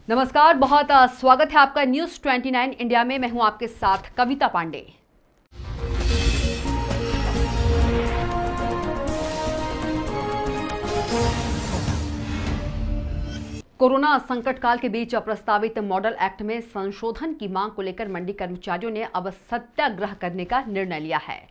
नमस्कार, बहुत स्वागत है आपका न्यूज़ 29 इंडिया में। मैं हूं आपके साथ कविता पांडे। कोरोना संकट काल के बीच प्रस्तावित मॉडल एक्ट में संशोधन की मांग को लेकर मंडी कर्मचारियों ने अब सत्याग्रह करने का निर्णय लिया है।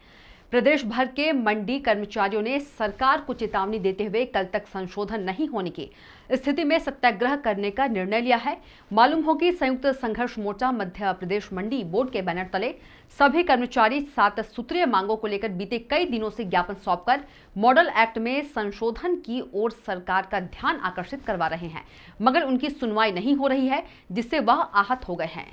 प्रदेश भर के मंडी कर्मचारियों ने सरकार को चेतावनी देते हुए कल तक संशोधन नहीं होने की स्थिति में सत्याग्रह करने का निर्णय लिया है। मालूम हो कि संयुक्त संघर्ष मोर्चा मध्य प्रदेश मंडी बोर्ड के बैनर तले सभी कर्मचारी 7 सूत्रीय मांगों को लेकर बीते कई दिनों से ज्ञापन सौंपकर मॉडल एक्ट में संशोधन की ओर सरकार का ध्यान आकर्षित करवा रहे हैं, मगर उनकी सुनवाई नहीं हो रही है, जिससे वह आहत हो गए हैं।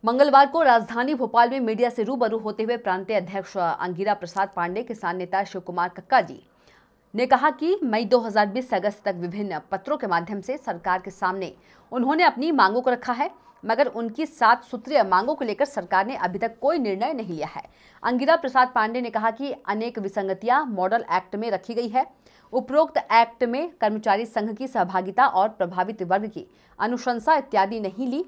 मंगलवार को राजधानी भोपाल में मीडिया से रूबरू होते हुए प्रांतीय अध्यक्ष अंगिरा प्रसाद पांडे, किसान नेता शिव कुमार कक्का जी ने कहा कि मई 2020 से अगस्त तक विभिन्न पत्रों के माध्यम से सरकार के सामने उन्होंने अपनी मांगों को रखा है, मगर उनकी 7 सूत्रीय मांगों को लेकर सरकार ने अभी तक कोई निर्णय नहीं लिया है। अंगिरा प्रसाद पांडे ने कहा कि अनेक विसंगतियां मॉडल एक्ट में रखी गई है। उपरोक्त एक्ट में कर्मचारी संघ की सहभागिता और प्रभावित वर्ग की अनुशंसा इत्यादि नहीं ली।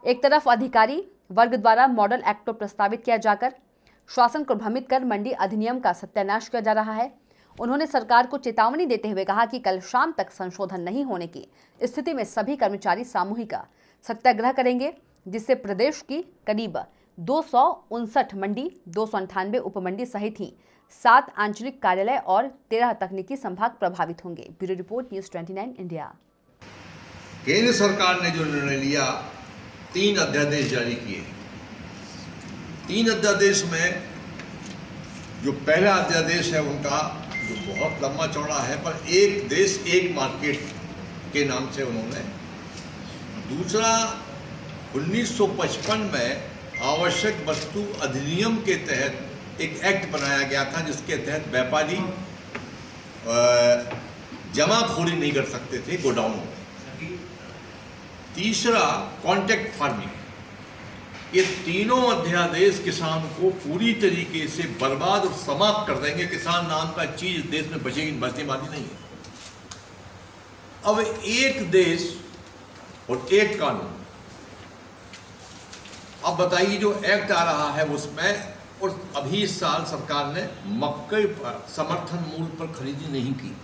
एक तरफ अधिकारी वर्ग द्वारा मॉडल एक्ट को प्रस्तावित किया जाकर शासन को भ्रमित कर मंडी अधिनियम का सत्यानाश किया जा रहा है। उन्होंने सरकार को चेतावनी देते हुए कहा कि कल शाम तक संशोधन नहीं होने की स्थिति में सभी कर्मचारी सामूहिक सत्याग्रह करेंगे, जिससे प्रदेश की करीब 259 मंडी, 298 उपमंडी सहित ही 7 आंचलिक कार्यालय और 13 तकनीकी संभाग प्रभावित होंगे। Bureau report, news 29 India. केंद्र सरकार ने जो निर्णय लिया, 3 अध्यादेश जारी किए। 3 अध्यादेश में जो पहला अध्यादेश है उनका जो बहुत लंबा चौड़ा है, पर एक देश एक मार्केट के नाम से उन्होंने। दूसरा 1955 में आवश्यक वस्तु अधिनियम के तहत एक एक्ट बनाया गया था, जिसके तहत व्यापारी जमाखोरी नहीं कर सकते थे गोडाउनों में। तीसरा कॉन्ट्रैक्ट फार्मिंग। ये तीनों अध्यादेश किसान को पूरी तरीके से बर्बाद और समाप्त कर देंगे। किसान नाम का चीज देश में बचेगी, बचने वाली नहीं है। अब एक देश और एक कानून। अब बताइए, जो एक्ट आ रहा है उसमें, और अभी इस साल सरकार ने मकई पर समर्थन मूल्य पर खरीदी नहीं की।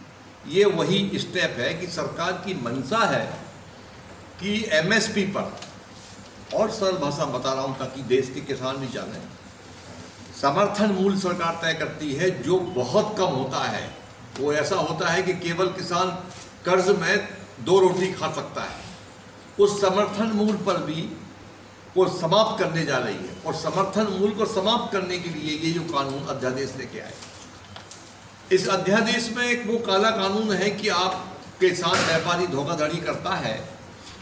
ये वही स्टेप है कि सरकार की मंशा है कि एमएसपी पर, और सरल भाषा बता रहा हूं ताकि देश के किसान भी जाने, समर्थन मूल्य सरकार तय करती है जो बहुत कम होता है। वो ऐसा होता है कि केवल किसान कर्ज में 2 रोटी खा सकता है। उस समर्थन मूल्य पर भी वो समाप्त करने जा रही है, और समर्थन मूल्य को समाप्त करने के लिए ये जो कानून अध्यादेश लेके आए। इस अध्यादेश में एक वो काला कानून है कि आप किसान व्यापारी धोखाधड़ी करता है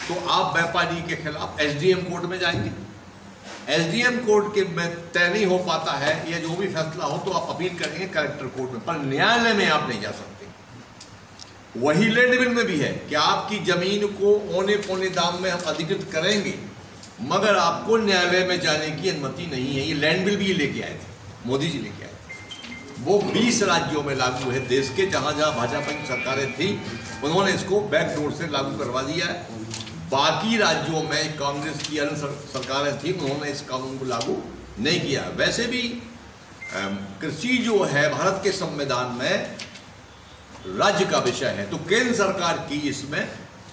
तो आप व्यापारी के खिलाफ एसडीएम कोर्ट में जाएंगे। एसडीएम कोर्ट के में तय नहीं हो पाता है या जो भी फैसला हो तो आप अपील करेंगे कलेक्टर कोर्ट में, पर न्यायालय में आप नहीं जा सकते। वही लैंड बिल में भी है कि आपकी जमीन को औने पौने दाम में हम अधिकृत करेंगे, मगर आपको न्यायालय में जाने की अनुमति नहीं है। ये लैंड बिल भी लेके आए थे, मोदी जी लेके आए थे। वो 20 राज्यों में लागू है देश के, जहाँ जहाँ भाजपा की सरकारें थी उन्होंने इसको बैकडोर से लागू करवा दिया है। बाकी राज्यों में कांग्रेस की अन्य सरकारें थी, उन्होंने इस कानून को लागू नहीं किया। वैसे भी कृषि जो है भारत के संविधान में राज्य का विषय है, तो केंद्र सरकार की इसमें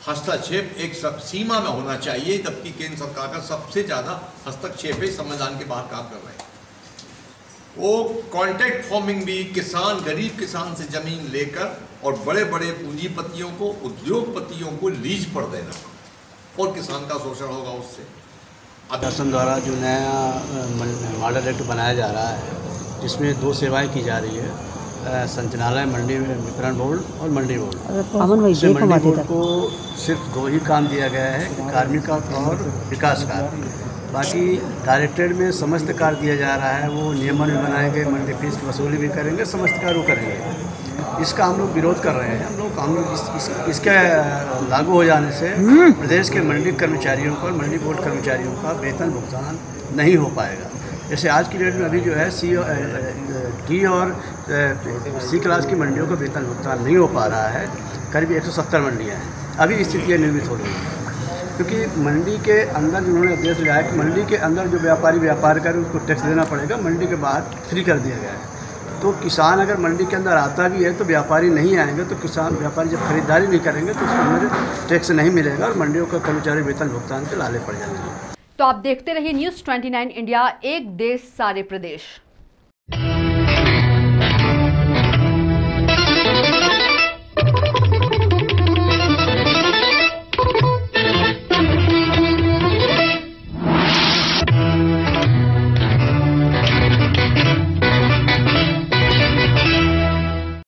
हस्तक्षेप एक सीमा में होना चाहिए, जबकि केंद्र सरकार का सबसे ज़्यादा हस्तक्षेप है, संविधान के बाहर काम कर रहे हैं। वो कॉन्ट्रैक्ट फार्मिंग भी किसान, गरीब किसान से जमीन लेकर और बड़े बड़े पूंजीपतियों को, उद्योगपतियों को लीज पर देना, और किसान का शोषण होगा उससे। शासन द्वारा जो नया मॉडल एक्ट बनाया जा रहा है, जिसमें 2 सेवाएं की जा रही है, संचालनालय मंडी वितरण बोर्ड और मंडी बोर्ड। इसमें मंडी बोर्ड को सिर्फ 2 ही काम दिया गया है, कार्मिक और विकास कार्य। बाकी डायरेक्टरेट में समस्त कार्य दिया जा रहा है। वो नियमन भी बनाएंगे, मंडी फीस की वसूली भी करेंगे, समस्त कार्य वो करेंगे। इसका हम लोग विरोध कर रहे हैं। हम लोग इसके लागू हो जाने से प्रदेश के मंडी कर्मचारियों को, मंडी बोर्ड कर्मचारियों का वेतन भुगतान नहीं हो पाएगा। जैसे आज की डेट में अभी जो है डी और सी क्लास की मंडियों का वेतन भुगतान नहीं हो पा रहा है। करीब 170 मंडियाँ हैं। अभी स्थिति ये निर्मित हो रही है। क्योंकि मंडी के अंदर जिन्होंने आदेश लिया है कि मंडी के अंदर जो व्यापारी व्यापार करे उसको टैक्स देना पड़ेगा, मंडी के बाहर फ्री कर दिया गया है। तो किसान अगर मंडी के अंदर आता भी है तो व्यापारी नहीं आएंगे, तो किसान व्यापारी जब खरीदारी नहीं करेंगे तो उसके अंदर टैक्स नहीं मिलेगा और मंडियों का कर्मचारी वेतन भुगतान के लाले पड़ जाएंगे। तो आप देखते रहिए न्यूज़ 29 इंडिया, एक देश सारे प्रदेश।